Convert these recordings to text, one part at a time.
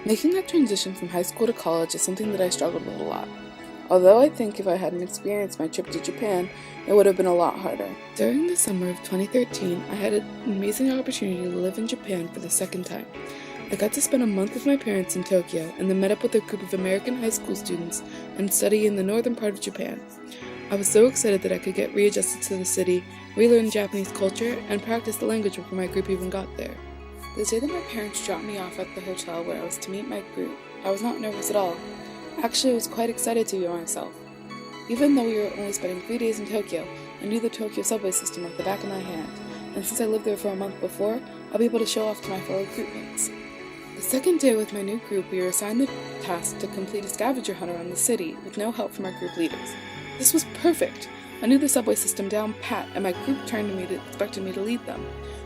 Making that transition from high school to college is something that I struggled with a lot. Although I think if I hadn't experienced my trip to Japan, it would have been a lot harder. During the summer of 2013, I had an amazing opportunity to live in Japan for the second time. I got to spend a month with my parents in Tokyo and then met up with a group of American high school students and study in the northern part of Japan. I was so excited that I could get readjusted to the city, relearn Japanese culture, and practice the language before my group even got there. The day that my parents dropped me off at the hotel where I was to meet my group, I was not nervous at all. Actually, I was quite excited to be by myself. Even though we were only spending 3 days in Tokyo, I knew the Tokyo subway system like the back of my hand, and since I lived there for a month before, I'll be able to show off to my fellow groupmates. The second day with my new group, we were assigned the task to complete a scavenger hunt around the city with no help from our group leaders. This was perfect! I knew the subway system down pat, and my group turned to me to expected me to lead them.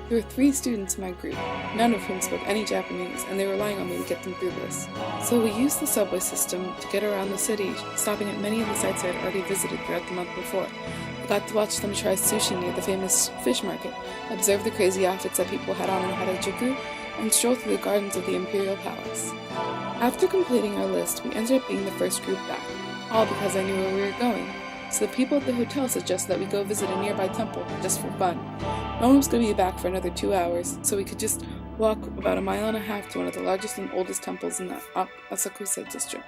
There were 3 students in my group, none of whom spoke any Japanese, and they were relying on me to get them through this. So we used the subway system to get around the city, stopping at many of the sites I had already visited throughout the month before. I got to watch them try sushi near the famous fish market, observe the crazy outfits that people had on in Harajuku, and stroll through the gardens of the Imperial Palace. After completing our list, we ended up being the first group back, all because I knew where we were going. So the people at the hotel suggested that we go visit a nearby temple, just for fun. No one was going to be back for another 2 hours, so we could just walk about 1.5 miles to one of the largest and oldest temples in the Asakusa district.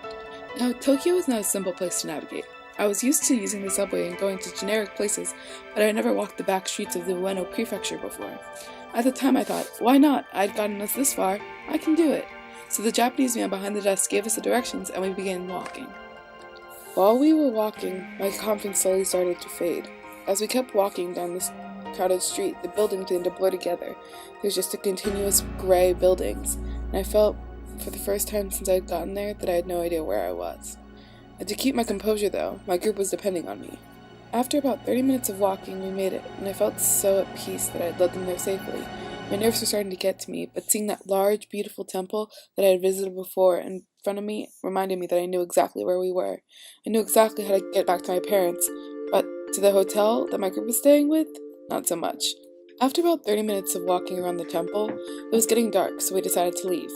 Now, Tokyo is not a simple place to navigate. I was used to using the subway and going to generic places, but I had never walked the back streets of the Ueno prefecture before. At the time I thought, why not? I'd gotten us this far, I can do it. So the Japanese man behind the desk gave us the directions and we began walking. While we were walking, my confidence slowly started to fade. As we kept walking down this crowded street, the buildings began to blur together. There's just a continuous gray buildings, and I felt, for the first time since I had gotten there, that I had no idea where I was. And to keep my composure though, my group was depending on me. After about 30 minutes of walking, we made it, and I felt so at peace that I had led them there safely. My nerves were starting to get to me, but seeing that large, beautiful temple that I had visited before in front of me reminded me that I knew exactly where we were. I knew exactly how to get back to my parents, but to the hotel that my group was staying with, not so much. After about 30 minutes of walking around the temple, it was getting dark, so we decided to leave.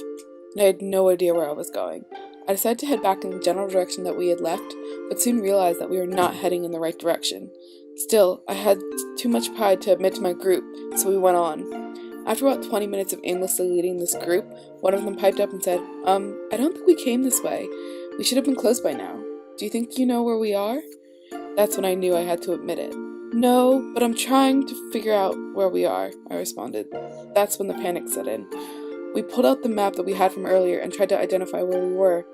And I had no idea where I was going. I decided to head back in the general direction that we had left, but soon realized that we were not heading in the right direction. Still, I had too much pride to admit to my group, so we went on. After about 20 minutes of aimlessly leading this group, one of them piped up and said, I don't think we came this way. We should have been close by now. Do you think you know where we are? That's when I knew I had to admit it. No, but I'm trying to figure out where we are, I responded. That's when the panic set in. We pulled out the map that we had from earlier and tried to identify where we were.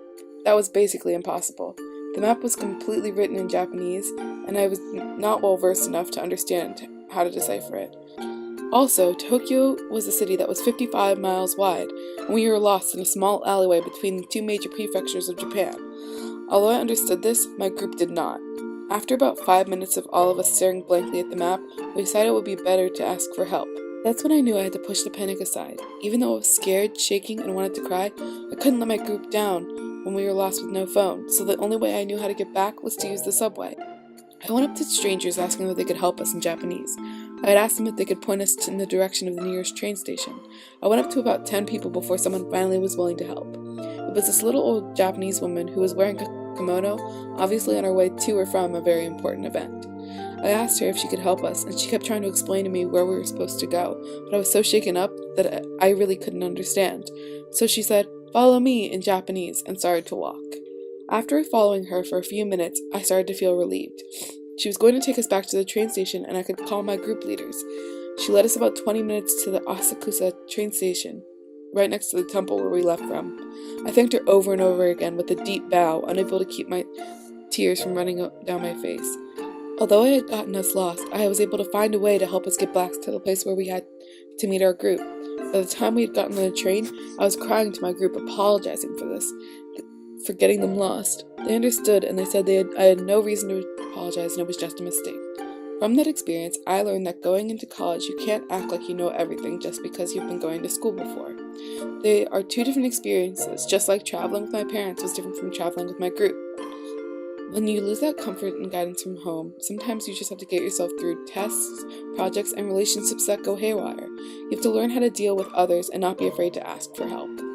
That was basically impossible. The map was completely written in Japanese, and I was not well versed enough to understand how to decipher it. Also, Tokyo was a city that was 55 miles wide, and we were lost in a small alleyway between the 2 major prefectures of Japan. Although I understood this, my group did not. After about 5 minutes of all of us staring blankly at the map, we decided it would be better to ask for help. That's when I knew I had to push the panic aside. Even though I was scared, shaking, and wanted to cry, I couldn't let my group down when we were lost with no phone, so the only way I knew how to get back was to use the subway. I went up to strangers asking if they could help us in Japanese. I had asked them if they could point us in the direction of the nearest train station. I went up to about 10 people before someone finally was willing to help. It was this little old Japanese woman who was wearing a kimono, obviously on her way to or from a very important event. I asked her if she could help us, and she kept trying to explain to me where we were supposed to go, but I was so shaken up that I really couldn't understand. So she said, "Follow me," in Japanese, and started to walk. After following her for a few minutes, I started to feel relieved. She was going to take us back to the train station, and I could call my group leaders. She led us about 20 minutes to the Asakusa train station, right next to the temple where we left from. I thanked her over and over again with a deep bow, unable to keep my tears from running down my face. Although I had gotten us lost, I was able to find a way to help us get back to the place where we had to meet our group. By the time we had gotten on the train, I was crying to my group, apologizing for getting them lost. They understood, and they said I had no reason to apologize and it was just a mistake. From that experience, I learned that going into college, you can't act like you know everything just because you've been going to school before. They are 2 different experiences, just like traveling with my parents was different from traveling with my group. When you lose that comfort and guidance from home, sometimes you just have to get yourself through tests, projects, and relationships that go haywire. You have to learn how to deal with others and not be afraid to ask for help.